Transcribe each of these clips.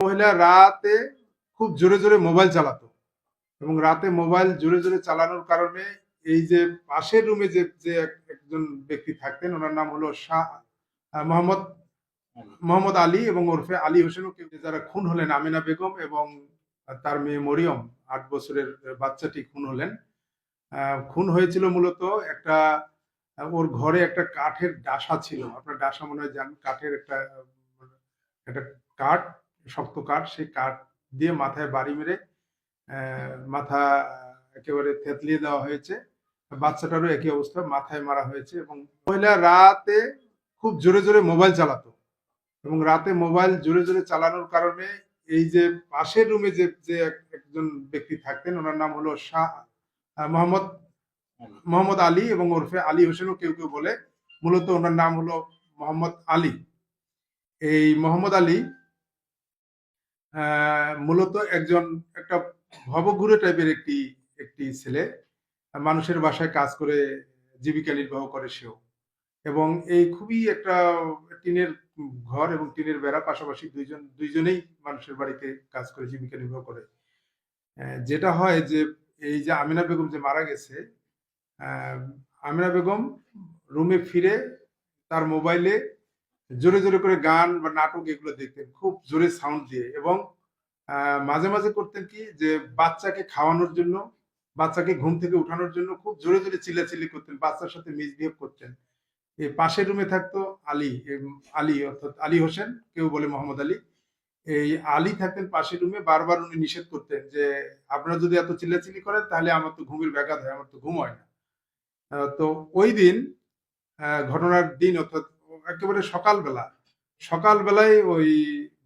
মহিলা রাতে খুব জোরে জোরে মোবাইল চালাতো এবং রাতে মোবাইল জোরে জোরে চালানোর কারণে এই যে পাশের রুমে যে যে একজন ব্যক্তি থাকতেন, ওনার নাম হলো শাহ মোহাম্মদ মোহাম্মদ আলী এবং ওরফে আলী হোসেনও কেউ, যারা খুন হলেন আমিনা বেগম এবং তার মেয়ে মরিয়ম 8 বছরের বাচ্চাটি খুন হলেন। খুন হয়েছিল মূলত একটা ওর ঘরে একটা কাঠের ডাসা ছিল। আপনার ডাসা মনে হয় জানেন, কাঠের একটা একটা কাঠ, শক্ত কাঠ, সেই কাঠ দিয়ে মাথায় বাড়ি মেরে মাথা একেবারে থেতলিয়ে দেওয়া হয়েছে। বাচ্চাটারও একই অবস্থা, মাথায় মারা হয়েছে। এবং মহিলা রাতে খুব জোরে জোরে মোবাইল চালাতো এবং রাতে মোবাইল জোরে জোরে চালানোর কারণে এই যে পাশের রুমে যে যে একজন ব্যক্তি থাকতেন, ওনার নাম হলো শাহ মোহাম্মদ মোহাম্মদ আলী এবং ওরফে আলী হোসেনও কেউ কেউ বলে, মূলত ওনার নাম হলো মোহাম্মদ আলী। এই মোহাম্মদ আলী মূলত একটা ভবঘুরে টাইপের একটি একটি ছেলে, মানুষের বাসায় কাজ করে জীবিকা নির্বাহ করে সেও। এবং এই খুবই একটা টিনের ঘর এবং টিনের বেড়া, পাশাপাশি দুইজনেই মানুষের বাড়িতে কাজ করে জীবিকা নির্বাহ করে। যেটা হয় যে এই যে আমিনা বেগম যে মারা গেছে, আমিনা বেগম রুমে ফিরে তার মোবাইলে জোরে জোরে করে গান বা নাটক এগুলো দেখতেন খুব জোরে সাউন্ড দিয়ে। এবং মাঝে মাঝে করতেন কি, যে বাচ্চাকে খাওয়ানোর জন্য, বাচ্চাকে ঘুম থেকে উঠানোর জন্য খুব জোরে জোরে চিল্লাচিল্লি করতেন, বাচ্চার সাথে মিসবিহেভ করতেন। এই পাশের রুমে থাকতো আলী, আলী অর্থাৎ আলী হোসেন, কেউ বলে মোহাম্মদ আলী। এই আলী থাকতেন পাশের রুমে, বারবার উনি নিষেধ করতেন যে আপনারা যদি এত চিল্লাচিল্লি করেন তাহলে আমার তো ঘুমের ব্যাঘাত হয়, আমার তো ঘুম হয় না। তো ওই দিন, ঘটনার দিন অর্থাৎ একেবারে সকালবেলায় ওই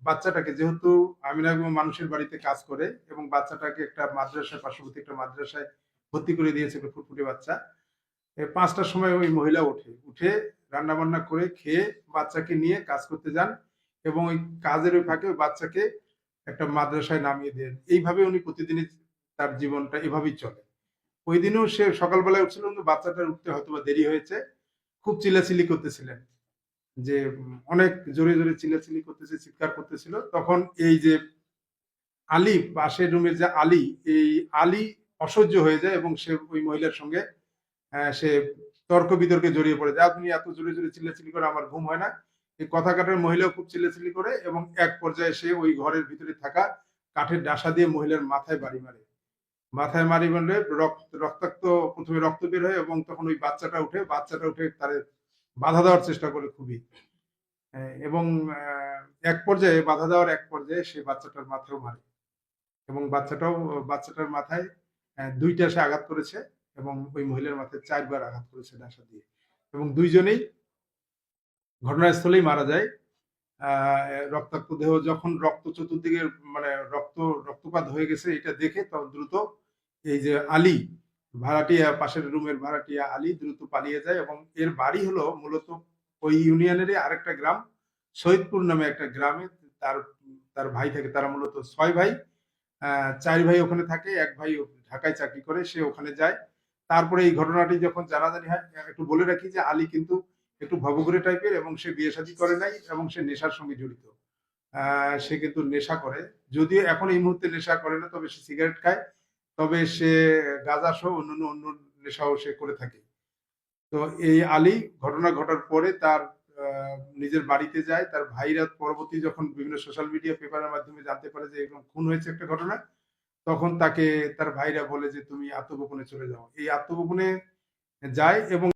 বাচ্চাটাকে, যেহেতু আমিনা মানুষের বাড়িতে কাজ করে এবং বাচ্চাটাকে একটা মাদ্রাসায়, পার্শ্ববর্তী একটা মাদ্রাসায় ভর্তি করে দিয়েছে, একটা ফুটফুটে বাচ্চা। 5টার সময় ওই মহিলা উঠে রান্না বান্না করে খেয়ে বাচ্চাকে নিয়ে কাজ করতে যান এবং ওই কাজের ওই ফাঁকে ওই বাচ্চাকে একটা মাদ্রাসায় নামিয়ে দেন। এইভাবে উনি প্রতিদিনই, তার জীবনটা এভাবেই চলে। ওই দিনেও সে সকালবেলায় উঠছিল, কিন্তু বাচ্চাটার উঠতে হয়তো বা দেরি হয়েছে, খুব চিল্লাচিল্লি করতেছিলেন, যে অনেক জোরে জোরে চিল্লাচিল্লি করতেছে, চিৎকার করতেছিল। তখন এই যে আলী, পাশের রুমের যে আলী, এই আলী অসহ্য হয়ে যায় এবং সে ওই মহিলার সঙ্গে সে তর্ক বিতর্কে জড়িয়ে পড়ে যায়। আপনি এত জোরে জোরে চিল্লাচিল্লি করে আমার ঘুম হয় না, এই কথা কাটার মহিলাও খুব চিল্লাচিল্লি করে এবং এক পর্যায়ে সে ওই ঘরের ভিতরে থাকা কাঠের ডাসা দিয়ে মহিলার মাথায় বাড়ি মারে। মাথায় মারি মারলে রক্তাক্ত, প্রথমে রক্ত বের হয় এবং তখন ওই বাচ্চাটা উঠে তার বাধা দেওয়ার চেষ্টা করে খুবই। এবং বাধা দেওয়ার এক পর্যায়ে সে বাচ্চাটার মাথাও মারে এবং বাচ্চাটার মাথায় 2টা সে আঘাত করেছে এবং ওই মহিলার মাথায় 4বার আঘাত করেছে ডাসা দিয়ে এবং দুইজনেই ঘটনাস্থলেই মারা যায়। রক্তাক্ত দেহ, যখন রক্ত চতুর্দিকে, মানে রক্তপাত হয়ে গেছে, এটা দেখে তখন দ্রুত এই যে আলী, ভাড়াটিয়া, পাশের রুমের ভাড়াটিয়া আলী দ্রুত পালিয়ে যায়। এবং এর বাড়ি হলো মূলত ওই ইউনিয়নেরই আরেকটা গ্রাম, শহীদপুর নামে একটা গ্রামে। তার তার ভাই থাকে, তারা মূলত 6 ভাই। 4 ভাই ওখানে থাকে, এক ভাই ঢাকায় চাকরি করে, সে ওখানে যায়। তারপরে এই ঘটনাটি যখন জানাজানি হয়, একটু বলে রাখি যে আলী কিন্তু একটু ভবঘুরে টাইপের এবং সে বিয়ে শাদী করে নাই এবং সে নেশার সঙ্গে জড়িত। সে কিন্তু নেশা করে, যদিও এখন এই মুহূর্তে নেশা করে না, তবে সে সিগারেট খায়, তবে সে গাঁজা সহ অন্য নেশাও সে করে থাকে। তো এই আলী ঘটনা ঘটার পরে তার নিজের বাড়িতে যায়। তার ভাইরা পরবর্তী যখন বিভিন্ন সোশ্যাল মিডিয়া, পেপারের মাধ্যমে জানতে পারে যে এরকম খুন হয়েছে একটা ঘটনা, তখন তাকে তার ভাইরা বলে যে তুমি আত্মগোপনে চলে যাও। এই আত্মগোপনে যায় এবং